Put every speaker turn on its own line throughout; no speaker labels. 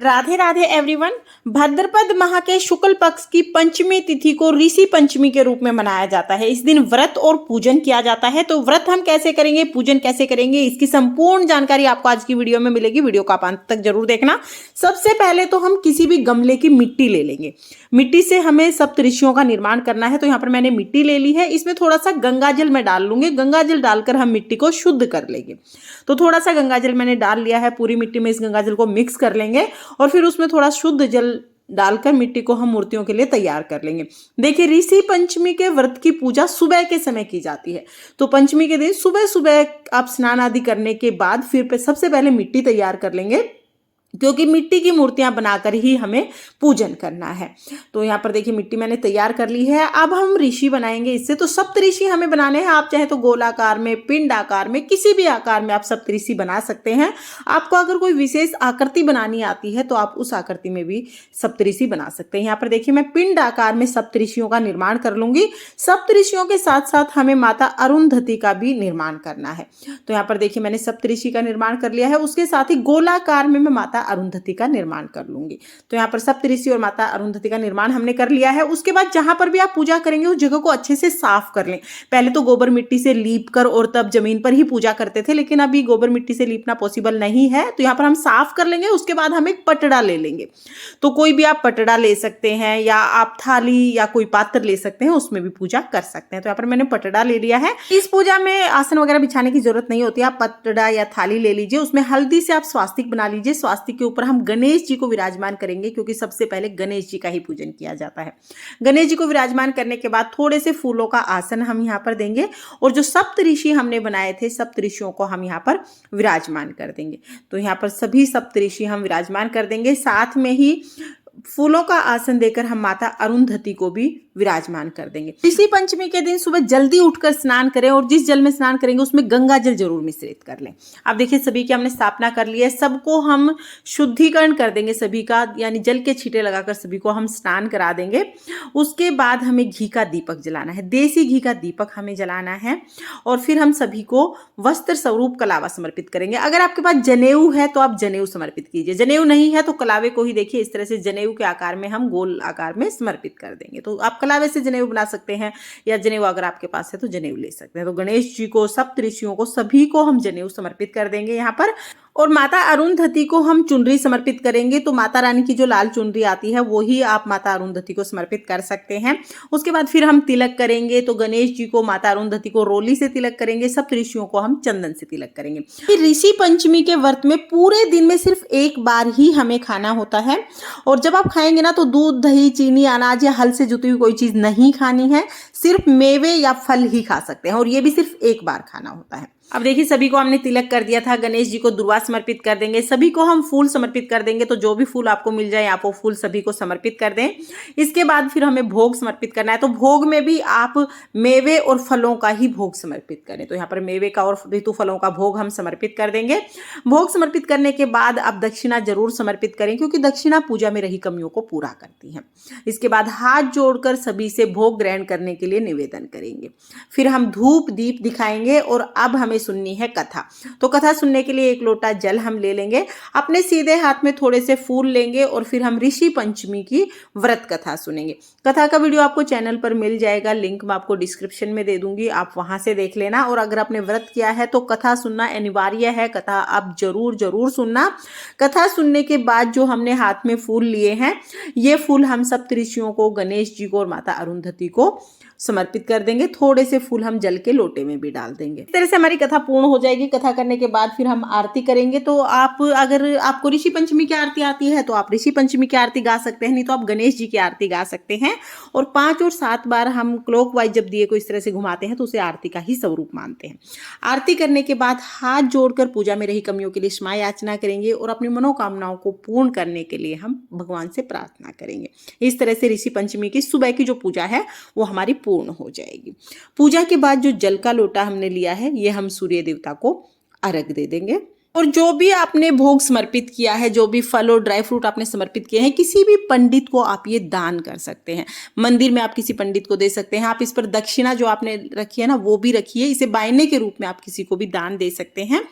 Radhe Radhe everyone. भाद्रपद माह के शुक्ल पक्ष की पंचमी तिथि को ऋषि पंचमी के रूप में मनाया जाता है। इस दिन व्रत और पूजन किया जाता है। तो व्रत हम कैसे करेंगे, पूजन कैसे करेंगे, इसकी संपूर्ण जानकारी आपको आज की वीडियो में मिलेगी। वीडियो को आप अंत तक जरूर देखना। सबसे पहले तो हम किसी भी गमले की मिट्टी ले लेंगे। मिट्टी से हमें सप्तऋषियों का निर्माण करना है। तो यहाँ पर मैंने मिट्टी ले ली है। इसमें थोड़ा सा गंगा जल मैं डाल लूंगी। गंगा जल डालकर हम मिट्टी को शुद्ध कर लेंगे। तो थोड़ा सा गंगा जल मैंने डाल लिया है। पूरी मिट्टी में इस गंगा जल को मिक्स कर लेंगे और फिर उसमें थोड़ा शुद्ध जल डालकर मिट्टी को हम मूर्तियों के लिए तैयार कर लेंगे। देखिए, ऋषि पंचमी के व्रत की पूजा सुबह के समय की जाती है। तो पंचमी के दिन सुबह सुबह आप स्नान आदि करने के बाद फिर सबसे पहले मिट्टी तैयार कर लेंगे, क्योंकि मिट्टी की मूर्तियां बनाकर ही हमें पूजन करना है। तो यहाँ पर देखिए मिट्टी मैंने तैयार कर ली है। अब हम ऋषि बनाएंगे इससे। तो सप्तऋषि हमें बनाने हैं। आप चाहे तो गोलाकार में, पिंड आकार में, किसी भी आकार में आप सप्तऋषि बना सकते हैं। आपको अगर कोई विशेष आकृति बनानी आती है तो आप उस आकृति में भी सप्तऋषि बना सकते हैं। यहाँ पर देखिए मैं पिंड आकार में सप्तऋषियों का निर्माण कर लूंगी। सप्तऋषियों के साथ साथ हमें माता अरुंधति का भी निर्माण करना है। तो यहाँ पर देखिए मैंने सप्तऋषि का निर्माण कर लिया है। उसके साथ ही गोलाकार में मैं माता अरुंधति का निर्माण कर लूंगी। तो यहाँ पर सप्तऋषि और माता अरुंधति का निर्माण हमने कर लिया है। उसके बाद जहां पर भी आप पूजा करेंगे उस जगह को अच्छे से साफ कर लें। पहले तो गोबर मिट्टी से लीप कर और तब जमीन पर ही पूजा करते थे, लेकिन अभी गोबर मिट्टी से लीपना पॉसिबल नहीं है। तो यहाँ पर हम साफ कर लेंगे। उसके बाद हम एक पटड़ा ले लेंगे। तो कोई भी आप पटड़ा ले सकते हैं या आप थाली या कोई पात्र ले सकते हैं, उसमें भी पूजा कर सकते हैं। तो यहाँ पर मैंने पटड़ा ले लिया है। इस पूजा में आसन वगैरह बिछाने की जरूरत नहीं होती। आप पटड़ा या थाली ले लीजिए। उसमें हल्दी से आप स्वास्तिक बना लीजिए। स्वास्तिक के ऊपर हम गणेश जी को विराजमान करेंगे, क्योंकि सबसे पहले गणेश जी का ही पूजन किया जाता है। गणेश जी को विराजमान करने के बाद थोड़े से फूलों का आसन हम यहाँ पर देंगे और जो सप्तऋषि हमने बनाए थे सप्तऋषियों को हम यहाँ पर विराजमान कर देंगे। तो यहाँ पर सभी सप्तऋषि हम विराजमान कर देंगे। साथ में ही फूलों का आसन देकर हम माता अरुंधति को भी विराजमान कर देंगे। ऋषि पंचमी के दिन सुबह जल्दी उठकर स्नान करें और जिस जल में स्नान करेंगे उसमें गंगा जल जरूर मिश्रित कर लें। अब देखिए सभी की हमने स्थापना कर ली है। सबको हम शुद्धिकरण कर देंगे, सभी का, यानी जल के छींटे लगाकर सभी को हम स्नान करा देंगे। उसके बाद हमें घी का दीपक जलाना है। देसी घी का दीपक हमें जलाना है और फिर हम सभी को वस्त्र स्वरूप कलावा समर्पित करेंगे। अगर आपके पास जनेऊ है तो आप जनेऊ समर्पित कीजिए। जनेऊ नहीं है तो कलावे को ही देखिए इस तरह से जनेऊ के आकार में हम गोल आकार में समर्पित कर देंगे। तो आप कलावे से जनेऊ बना सकते हैं या जनेऊ अगर आपके पास है तो जनेऊ ले सकते हैं। तो गणेश जी को, सप्तऋषियों को, सभी को हम जनेऊ समर्पित कर देंगे यहाँ पर। और माता अरुंधति को हम चुनरी समर्पित करेंगे। तो माता रानी की जो लाल चुनरी आती है वो ही आप माता अरुंधति को समर्पित कर सकते हैं। उसके बाद फिर हम तिलक करेंगे। तो गणेश जी को, माता अरुंधति को रोली से तिलक करेंगे। सप्तऋषियों को हम चंदन से तिलक करेंगे। ऋषि पंचमी के व्रत में पूरे दिन में सिर्फ एक बार ही हमें खाना होता है। और जब आप खाएंगे ना तो दूध, दही, चीनी, अनाज या हल से जुटी हुई कोई चीज नहीं खानी है। सिर्फ मेवे या फल ही खा सकते हैं और ये भी सिर्फ एक बार खाना होता है। अब देखिए सभी को हमने तिलक कर दिया था। गणेश जी को दुर्वा समर्पित कर देंगे। सभी को हम फूल समर्पित कर देंगे। तो जो भी फूल आपको मिल जाए आप वो फूल सभी को समर्पित कर दें। इसके बाद फिर हमें भोग समर्पित करना है। तो भोग में भी आप मेवे और फलों का ही भोग समर्पित करें। तो यहाँ पर मेवे का और ऋतु फलों का भोग हम समर्पित कर देंगे। भोग समर्पित करने के बाद आप दक्षिणा जरूर समर्पित करें, क्योंकि दक्षिणा पूजा में रही कमियों को पूरा करती है। इसके बाद हाथ जोड़कर सभी से भोग ग्रहण करने के लिए निवेदन करेंगे। फिर हम धूप दीप दिखाएंगे और अब हमें सुननी है कथा। तो कथा सुनने के लिए एक लोटा जल हम ले लेंगे। अपने सीधे हाथ में थोड़े से फूल लेंगे और फिर हम ऋषि पंचमी की व्रत कथा सुनेंगे। कथा का वीडियो आपको चैनल पर मिल जाएगा। लिंक मैं आपको डिस्क्रिप्शन में दे दूंगी, आप वहां से देख लेना। और अगर आपने व्रत किया है तो कथा सुनना अनिवार्य है। कथा आप जरूर सुनना। कथा सुनने के बाद जो हमने हाथ में फूल लिए हैं, ये फूल हम सप्तऋषियों को, गणेश जी को और माता अरुंधति को समर्पित कर देंगे। थोड़े से फूल हम जल के लोटे में भी डाल देंगे। इस तरह से हमारी कथा पूर्ण हो जाएगी। कथा करने के बाद फिर हम आरती करेंगे। तो आप, अगर आपको ऋषि पंचमी की आरती आती है तो आप ऋषि पंचमी की आरती गा सकते हैं, नहीं तो आप गणेश जी की आरती गा सकते हैं। और 5 और 7 बार हम क्लॉकवाइज जब दिए को इस तरह से घुमाते हैं तो उसे आरती का ही स्वरूप मानते हैं। आरती करने के बाद हाथ जोड़कर पूजा में रही कमियों के लिए क्षमा याचना करेंगे और अपनी मनोकामनाओं को पूर्ण करने के लिए हम भगवान से प्रार्थना करेंगे। इस तरह से ऋषि पंचमी की सुबह की जो पूजा है वो हमारी पूर्ण हो जाएगी। पूजा के बाद जो जल का लोटा हमने लिया है ये हम सूर्य देवता को अर्घ दे देंगे। और जो भी आपने भोग समर्पित किया है, जो भी फल और ड्राई फ्रूट आपने समर्पित किए हैं, किसी भी पंडित को आप ये दान कर सकते हैं। मंदिर में आप किसी पंडित को दे सकते हैं। आप इस पर दक्षिणा जो आपने रखी है ना, वो भी रखिए। इसे बायने के रूप में आप किसी को भी दान दे सकते हैं।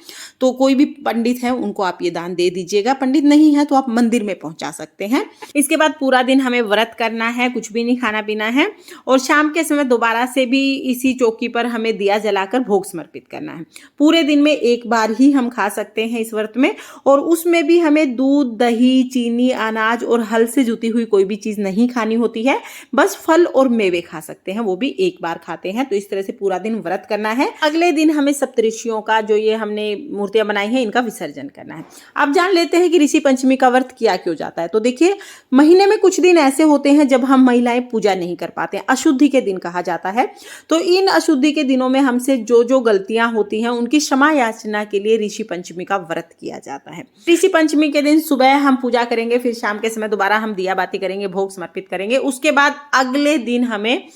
तो कोई भी पंडित है उनको आप ये दान दे दीजिएगा। पंडित नहीं है तो आप मंदिर में पहुंचा सकते हैं। इसके बाद पूरा दिन हमें व्रत करना है, कुछ भी नहीं खाना पीना है। और शाम के समय दोबारा से भी इसी चौकी पर हमें दिया जलाकर भोग समर्पित करना है। पूरे दिन में एक बार ही हम खा सकते हैं इस व्रत में। और उसमें भी हमें दूध, दही, चीनी, अनाज और हल से जुती हुई कोई भी चीज नहीं खानी होती है। बस फल और मेवे खा सकते हैं, वो भी एक बार खाते हैं। तो इस तरह से पूरा दिन व्रत करना है। अगले दिन हमें सप्तऋषियों का जो ये हमने मूर्तियां बनाई हैं, इनका विसर्जन करना है। आप जान लेते हैं कि ऋषि पंचमी का व्रत किया क्यों जाता है। तो देखिए, महीने में कुछ दिन ऐसे होते हैं जब हम महिलाएं पूजा नहीं कर पाते हैं। अशुद्धि के दिन कहा जाता है। तो इन अशुद्धि के दिनों में हमसे जो जो गलतियां होती हैं, उनकी क्षमा याचना के लिए ऋषि पंचमी का व्रत किया जाता है। ऋषि पंचमी के दिन सुबह हम पूजा करेंगे, फिर शाम के समय दोबारा हम दिया बाती करेंगे, भोग समर्पित करेंगे। उसके बाद अगले दिन हमें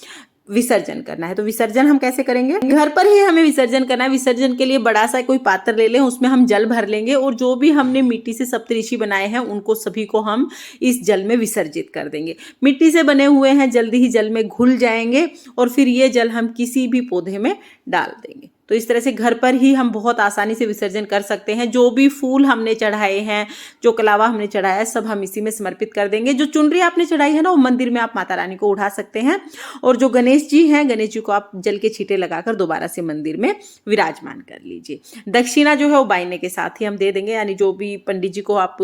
विसर्जन करना है। तो विसर्जन हम कैसे करेंगे? घर पर ही हमें विसर्जन करना है। विसर्जन के लिए बड़ा सा कोई पात्र ले लें, उसमें हम जल भर लेंगे और जो भी हमने मिट्टी से सप्तऋषि बनाए हैं उनको सभी को हम इस जल में विसर्जित कर देंगे। मिट्टी से बने हुए हैं, जल्दी ही जल में घुल जाएंगे और फिर ये जल हम किसी भी पौधे में डाल देंगे। तो इस तरह से घर पर ही हम बहुत आसानी से विसर्जन कर सकते हैं। जो भी फूल हमने चढ़ाए हैं, जो कलावा हमने चढ़ाया है, सब हम इसी में समर्पित कर देंगे। जो चुनरी आपने चढ़ाई है ना, वो मंदिर में आप माता रानी को उठा सकते हैं। और जो गणेश जी हैं, गणेश जी को आप जल के छींटे लगाकर दोबारा से मंदिर में विराजमान कर लीजिए। दक्षिणा जो है वो बायने के साथ ही हम दे देंगे, यानी जो भी पंडित जी को आप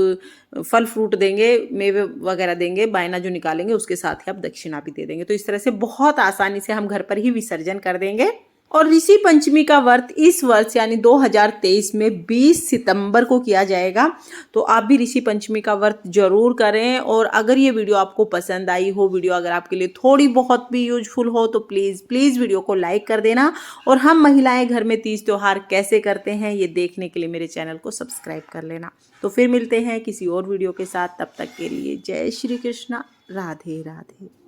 फल फ्रूट देंगे, मेवे वगैरह देंगे, बायना जो निकालेंगे उसके साथ ही आप दक्षिणा भी दे देंगे। तो इस तरह से बहुत आसानी से हम घर पर ही विसर्जन कर देंगे। और ऋषि पंचमी का व्रत इस वर्ष यानी 2023 में 20 सितंबर को किया जाएगा। तो आप भी ऋषि पंचमी का व्रत जरूर करें। और अगर ये वीडियो आपको पसंद आई हो, वीडियो अगर आपके लिए थोड़ी बहुत भी यूजफुल हो, तो प्लीज़ वीडियो को लाइक कर देना। और हम महिलाएं घर में तीज त्योहार कैसे करते हैं ये देखने के लिए मेरे चैनल को सब्सक्राइब कर लेना। तो फिर मिलते हैं किसी और वीडियो के साथ। तब तक के लिए जय श्री कृष्णा, राधे राधे।